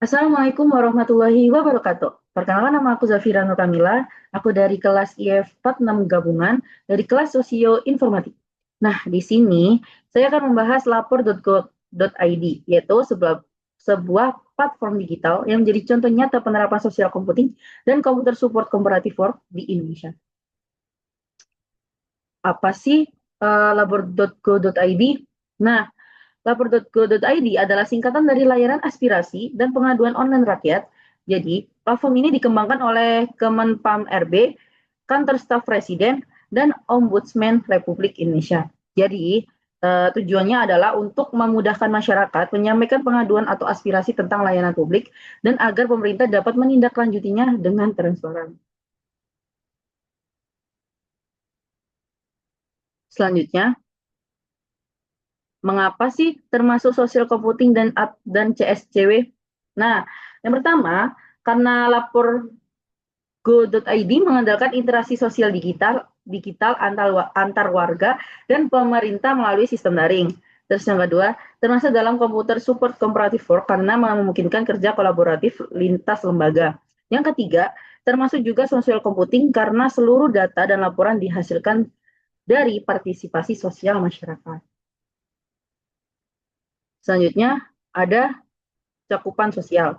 Assalamualaikum warahmatullahi wabarakatuh. Perkenalkan, nama aku Zafira Nur Kamila. Aku dari kelas IF 46 gabungan dari kelas Sosio Informatik. Nah, di sini saya akan membahas lapor.go.id, yaitu sebuah platform digital yang menjadi contoh nyata penerapan sosial computing dan komputer support komparatif work di Indonesia. Apa sih lapor.go.id? Nah, lapor.go.id adalah singkatan dari layanan aspirasi dan pengaduan online rakyat. Jadi, platform ini dikembangkan oleh Kemenpam RB, Kantor Staf Presiden, dan Ombudsman Republik Indonesia. Jadi, tujuannya adalah untuk memudahkan masyarakat menyampaikan pengaduan atau aspirasi tentang layanan publik dan agar pemerintah dapat menindaklanjutinya dengan transparan. Selanjutnya, mengapa sih termasuk social computing dan CSCW? Nah, yang pertama, karena lapor go.id mengandalkan interaksi sosial digital antar warga dan pemerintah melalui sistem daring. Terus yang kedua, termasuk dalam komputer support comparative work karena memungkinkan kerja kolaboratif lintas lembaga. Yang ketiga, termasuk juga social computing karena seluruh data dan laporan dihasilkan dari partisipasi sosial masyarakat. Selanjutnya, ada cakupan sosial.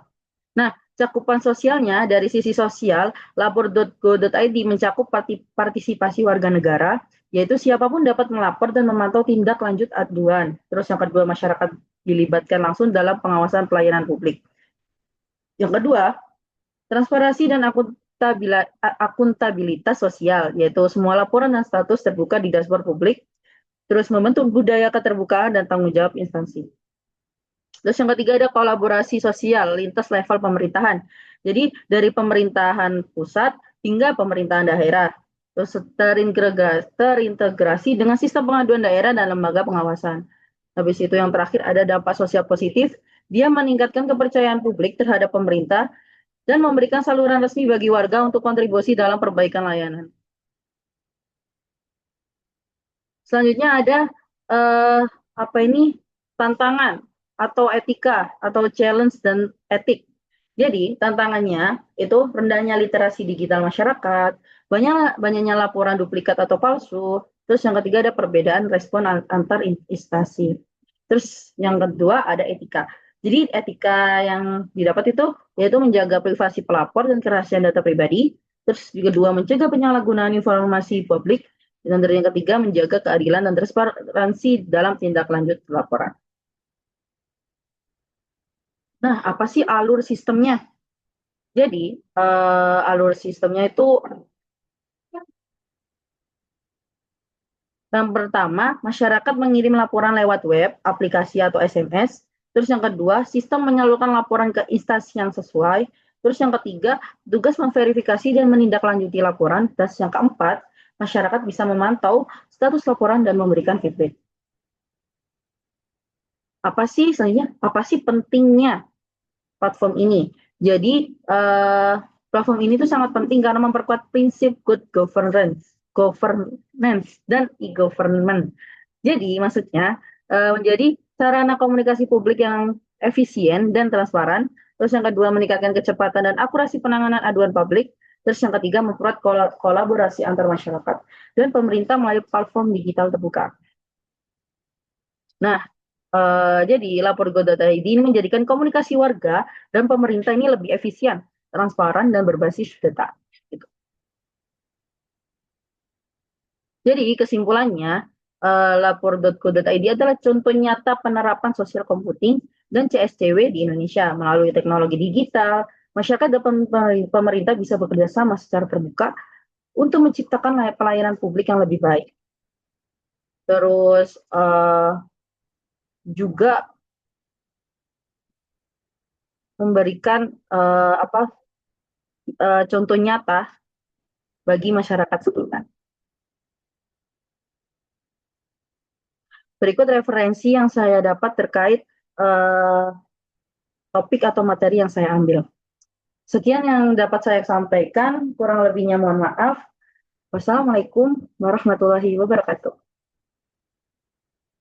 Nah, cakupan sosialnya dari sisi sosial, lapor.go.id mencakup partisipasi warga negara, yaitu siapapun dapat melapor dan memantau tindak lanjut aduan. Terus yang kedua, masyarakat dilibatkan langsung dalam pengawasan pelayanan publik. Yang kedua, transparansi dan akuntabilitas sosial, yaitu semua laporan dan status terbuka di dashboard publik, terus membentuk budaya keterbukaan dan tanggung jawab instansi. Terus yang ketiga ada kolaborasi sosial lintas level pemerintahan. Jadi dari pemerintahan pusat hingga pemerintahan daerah. Terus terintegrasi dengan sistem pengaduan daerah dan lembaga pengawasan. Habis itu yang terakhir ada dampak sosial positif. Dia meningkatkan kepercayaan publik terhadap pemerintah dan memberikan saluran resmi bagi warga untuk kontribusi dalam perbaikan layanan. Selanjutnya ada eh, apa ini tantangan atau etika atau challenge dan etik. Jadi tantangannya itu rendahnya literasi digital masyarakat, banyaknya laporan duplikat atau palsu. Terus yang ketiga ada perbedaan respon antar instansi. Terus yang kedua ada etika. Jadi etika yang didapat itu yaitu menjaga privasi pelapor dan kerahasiaan data pribadi. Terus juga dua, mencegah penyalahgunaan informasi publik, dan yang ketiga, menjaga keadilan dan transparansi dalam tindak lanjut laporan. Nah, apa sih alur sistemnya? Jadi, alur sistemnya itu yang pertama, masyarakat mengirim laporan lewat web, aplikasi atau SMS. Terus yang kedua, sistem menyalurkan laporan ke instansi yang sesuai. Terus yang ketiga, tugas memverifikasi dan menindaklanjuti laporan. Terus yang keempat, masyarakat bisa memantau status laporan dan memberikan feedback. Apa sih sebenarnya? Apa sih pentingnya platform ini? Jadi platform ini tuh sangat penting karena memperkuat prinsip good governance dan e-government. Jadi maksudnya menjadi sarana komunikasi publik yang efisien dan transparan. Terus yang kedua, meningkatkan kecepatan dan akurasi penanganan aduan publik. Terus yang ketiga, memperkuat kolaborasi antar masyarakat dan pemerintah melalui platform digital terbuka. Nah, jadi lapor.go.id ini menjadikan komunikasi warga dan pemerintah ini lebih efisien, transparan, dan berbasis data. Gitu. Jadi kesimpulannya, lapor.go.id adalah contoh nyata penerapan sosial computing dan CSCW di Indonesia melalui teknologi digital. Masyarakat dan pemerintah bisa bekerja sama secara terbuka untuk menciptakan pelayanan publik yang lebih baik. Terus juga memberikan contoh nyata bagi masyarakat sekitar. Berikut referensi yang saya dapat terkait topik atau materi yang saya ambil. Sekian yang dapat saya sampaikan, kurang lebihnya mohon maaf. Wassalamualaikum warahmatullahi wabarakatuh.